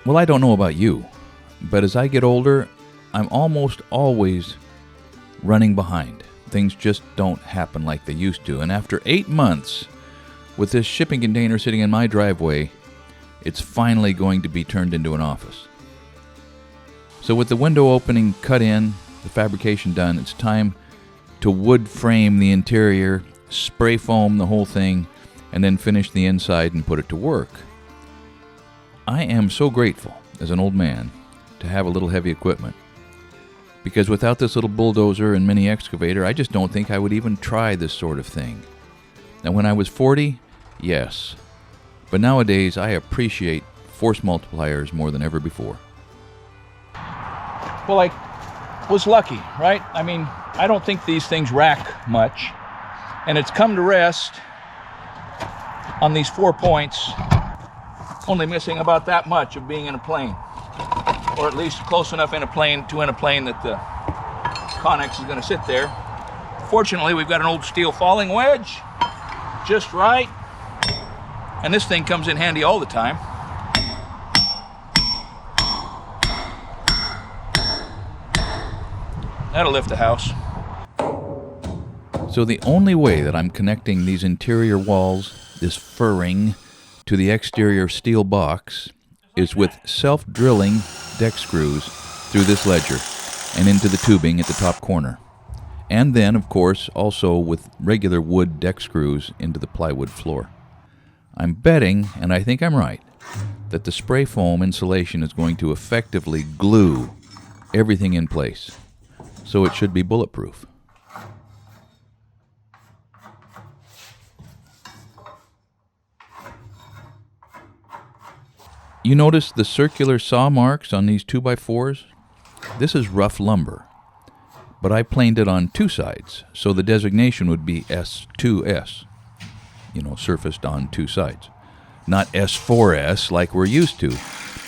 Well, I don't know about you, but as I get older, I'm almost always running behind. Things just don't happen like they used to. And after 8 months with this shipping container sitting in my driveway, it's finally going to be turned into an office. So with the window opening cut in, the fabrication done, it's time to wood frame the interior, spray foam the whole thing, and then finish the inside and put it to work. I am so grateful as an old man to have a little heavy equipment, because without this little bulldozer and mini excavator, I just don't think I would even try this sort of thing. Now, when I was 40, yes, but nowadays I appreciate force multipliers more than ever before. Well, I was lucky, right? I mean, I don't think these things rack much, and it's come to rest on these 4 points, only missing about that much of being in a plane, or at least close enough in a plane that the Connex is going to sit there. Fortunately, we've got an old steel falling wedge, just right, and this thing comes in handy all the time. That'll lift the house. So the only way that I'm connecting these interior walls, this furring, to the exterior steel box is with self-drilling deck screws through this ledger and into the tubing at the top corner. And then, of course, also with regular wood deck screws into the plywood floor. I'm betting, and I think I'm right, that the spray foam insulation is going to effectively glue everything in place. So it should be bulletproof. You notice the circular saw marks on these 2x4s? This is rough lumber, but I planed it on 2 sides, so the designation would be S2S, surfaced on 2 sides, not S4S like we're used to.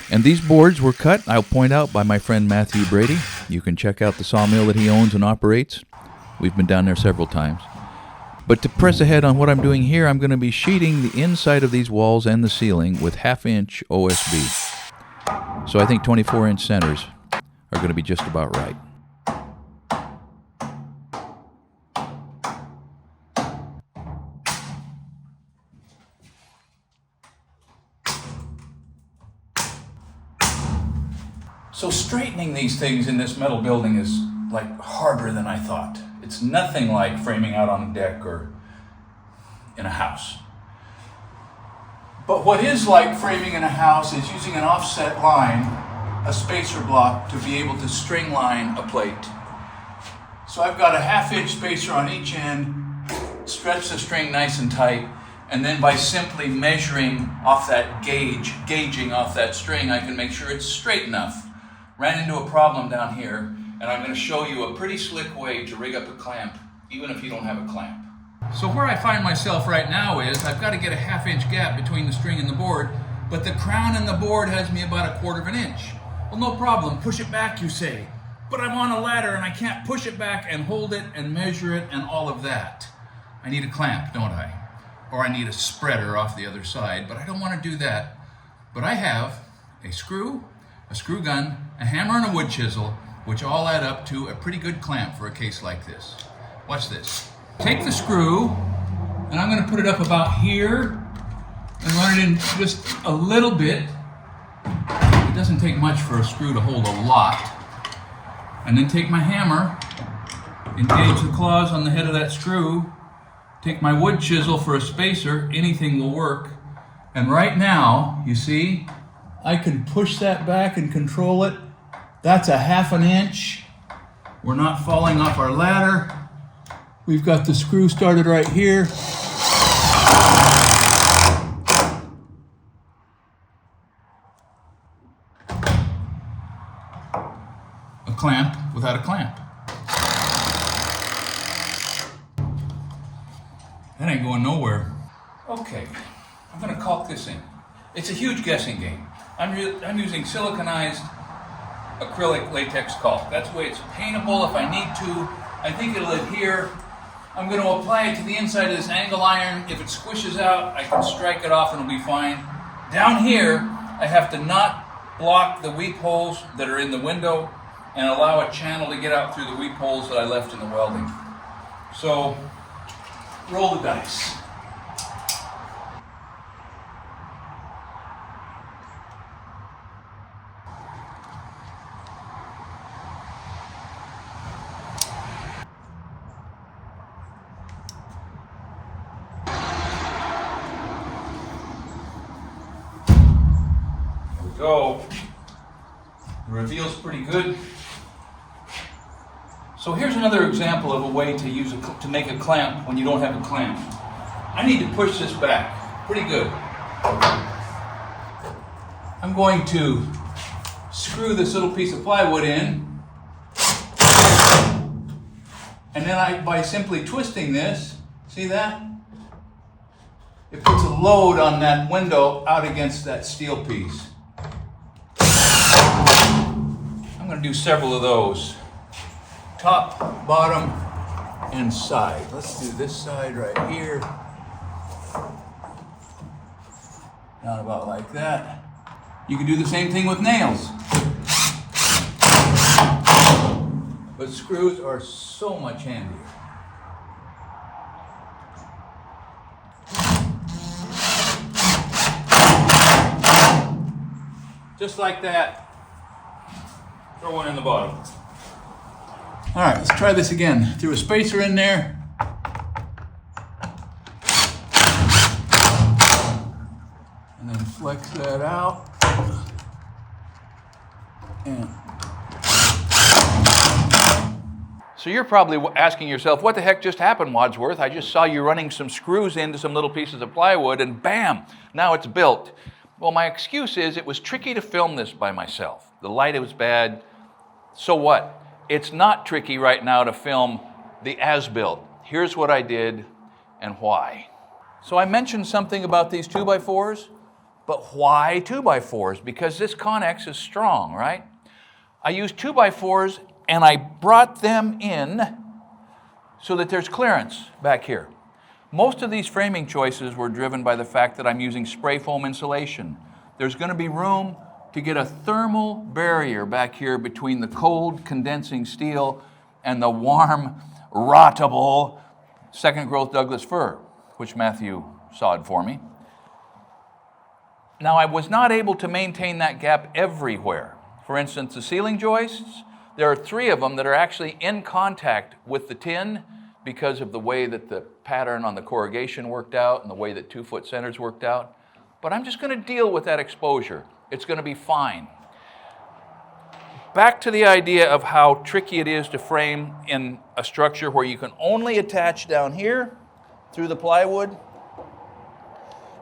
And these boards were cut, I'll point out, by my friend Matthew Brady. You can check out the sawmill that he owns and operates. We've been down there several times. But to press ahead on what I'm doing here, I'm going to be sheeting the inside of these walls and the ceiling with 1/2-inch OSB. So I think 24-inch centers are going to be just about right. So straightening these things in this metal building is like harder than I thought. It's nothing like framing out on a deck or in a house. But what is like framing in a house is using an offset line, a spacer block, to be able to string line a plate. So I've got a 1/2-inch spacer on each end, stretch the string nice and tight, and then by simply measuring off that gauging off that string, I can make sure it's straight enough. Ran into a problem down here, and I'm going to show you a pretty slick way to rig up a clamp, even if you don't have a clamp. So where I find myself right now is I've got to get a 1/2-inch gap between the string and the board, but the crown and the board has me about 1/4 of an inch. Well, no problem, push it back, you say. But I'm on a ladder and I can't push it back and hold it and measure it and all of that. I need a clamp, don't I? Or I need a spreader off the other side, but I don't want to do that. But I have a screw gun, a hammer, and a wood chisel, which all add up to a pretty good clamp for a case like this. Watch this. Take the screw, and I'm going to put it up about here and run it in just a little bit. It doesn't take much for a screw to hold a lot. And then take my hammer, engage the claws on the head of that screw, take my wood chisel for a spacer, anything will work. And right now, you see, I can push that back and control it. That's a 1/2 inch. We're not falling off our ladder. We've got the screw started right here. A clamp without a clamp. That ain't going nowhere. Okay, I'm gonna caulk this in. It's a huge guessing game. I'm using siliconized acrylic latex caulk. That's the way it's paintable if I need to. I think it'll adhere. I'm going to apply it to the inside of this angle iron. If it squishes out, I can strike it off and it'll be fine. Down here, I have to not block the weep holes that are in the window and allow a channel to get out through the weep holes that I left in the welding. So, roll the dice. Here we go. The reveal's pretty good. So here's another example of a way to use to make a clamp when you don't have a clamp. I need to push this back pretty good. I'm going to screw this little piece of plywood in, and then by simply twisting this, see that? It puts a load on that window out against that steel piece. I'm going to do several of those. Top, bottom, and side. Let's do this side right here. Down about like that. You can do the same thing with nails. But screws are so much handier. Just like that. Throw one in the bottom. All right, let's try this again. Threw a spacer in there. And then flex that out. And so you're probably asking yourself, what the heck just happened, Wadsworth? I just saw you running some screws into some little pieces of plywood and bam, now it's built. Well, my excuse is it was tricky to film this by myself. The light was bad. So what? It's not tricky right now to film the as-built. Here's what I did and why. So I mentioned something about these 2x4s, but why 2x4s? Because this Connex is strong, right? I used 2x4s and I brought them in so that there's clearance back here. Most of these framing choices were driven by the fact that I'm using spray foam insulation. There's going to be room to get a thermal barrier back here between the cold condensing steel and the warm, rottable second growth Douglas fir, which Matthew sawed for me. Now, I was not able to maintain that gap everywhere. For instance, the ceiling joists, there are 3 of them that are actually in contact with the tin because of the way that the pattern on the corrugation worked out and the way that 2-foot centers worked out. But I'm just going to deal with that exposure. It's going to be fine. Back to the idea of how tricky it is to frame in a structure where you can only attach down here through the plywood,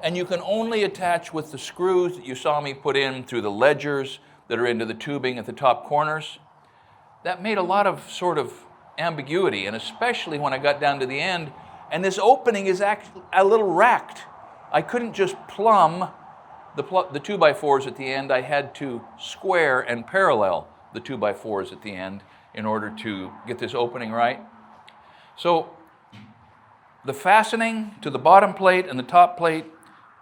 and you can only attach with the screws that you saw me put in through the ledgers that are into the tubing at the top corners. That made a lot of sort of ambiguity, and especially when I got down to the end, and this opening is actually a little racked. I couldn't just plumb the 2x4s at the end. I had to square and parallel the 2x4s at the end in order to get this opening right. So the fastening to the bottom plate and the top plate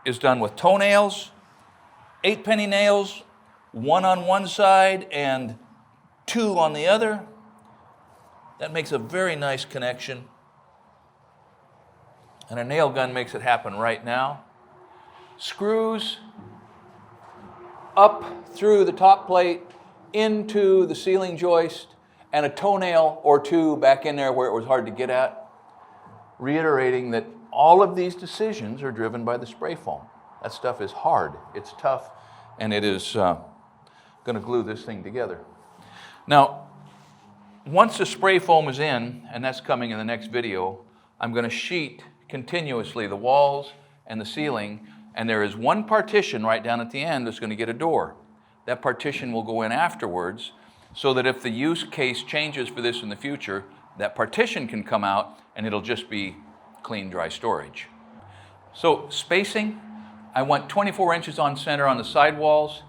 is done with toenails, 8-penny nails, 1 on one side and 2 on the other. That makes a very nice connection. And a nail gun makes it happen right now. Screws up through the top plate into the ceiling joist and a toenail or 2 back in there where it was hard to get at. Reiterating that all of these decisions are driven by the spray foam. That stuff is hard, it's tough, and it is going to glue this thing together. Now, once the spray foam is in, and that's coming in the next video, I'm going to sheet continuously the walls and the ceiling, and there is one partition right down at the end that's going to get a door. That partition will go in afterwards so that if the use case changes for this in the future, that partition can come out and it'll just be clean, dry storage. So spacing, I want 24 inches on center on the side walls,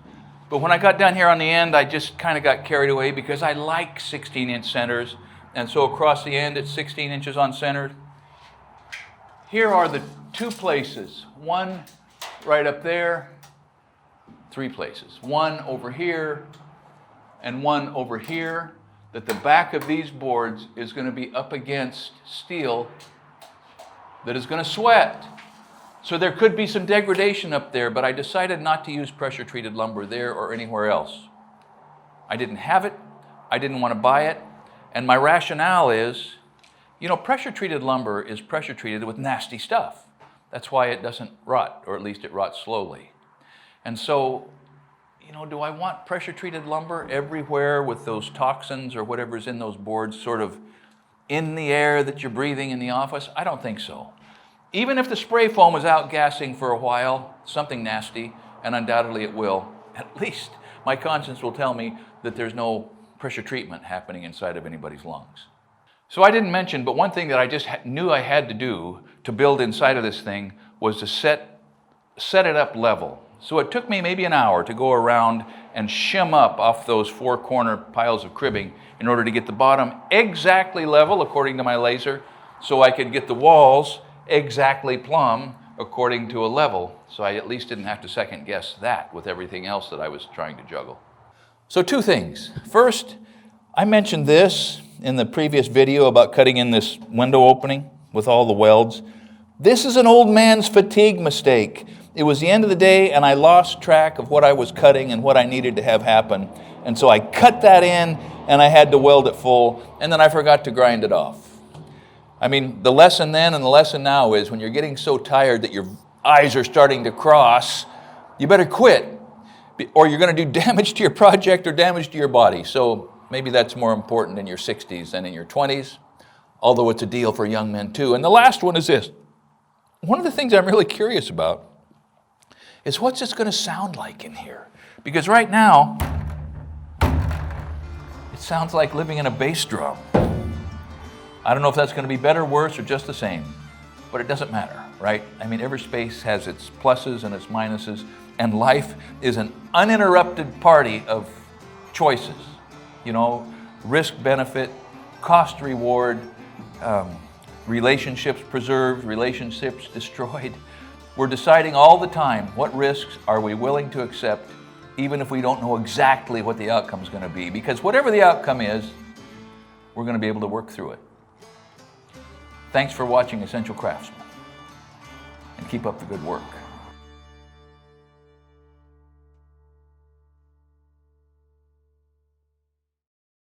but when I got down here on the end, I just kind of got carried away because I like 16-inch centers, and so across the end it's 16 inches on center. Here are the 2 places, one right up there, 3 places. One over here and one over here, that the back of these boards is going to be up against steel that is going to sweat. So there could be some degradation up there, but I decided not to use pressure-treated lumber there or anywhere else. I didn't have it, I didn't want to buy it, and my rationale is, you know, pressure-treated lumber is pressure-treated with nasty stuff. That's why it doesn't rot, or at least it rots slowly. And so, you know, do I want pressure-treated lumber everywhere with those toxins or whatever's in those boards sort of in the air that you're breathing in the office? I don't think so. Even if the spray foam is outgassing for a while, something nasty, and undoubtedly it will, at least my conscience will tell me that there's no pressure treatment happening inside of anybody's lungs. So I didn't mention, but one thing that I just knew I had to do to build inside of this thing was to set it up level. So it took me maybe an hour to go around and shim up off those 4 corner piles of cribbing in order to get the bottom exactly level according to my laser, so I could get the walls exactly plumb according to a level, so I at least didn't have to second guess that with everything else that I was trying to juggle. So 2 things. First, I mentioned this in the previous video about cutting in this window opening with all the welds. This is an old man's fatigue mistake. It was the end of the day and I lost track of what I was cutting and what I needed to have happen. And so I cut that in and I had to weld it full, and then I forgot to grind it off. I mean, the lesson then and the lesson now is when you're getting so tired that your eyes are starting to cross, you better quit, or you're going to do damage to your project or damage to your body. So maybe that's more important in your 60s than in your 20s, although it's a deal for young men too. And the last one is this. One of the things I'm really curious about is what's this going to sound like in here? Because right now, it sounds like living in a bass drum. I don't know if that's going to be better, worse, or just the same, but it doesn't matter, right? I mean, every space has its pluses and its minuses, and life is an uninterrupted party of choices. You know, risk, benefit, cost, reward, relationships preserved, relationships destroyed. We're deciding all the time what risks are we willing to accept, even if we don't know exactly what the outcome is going to be, because whatever the outcome is, we're going to be able to work through it. Thanks for watching Essential Craftsman, and keep up the good work.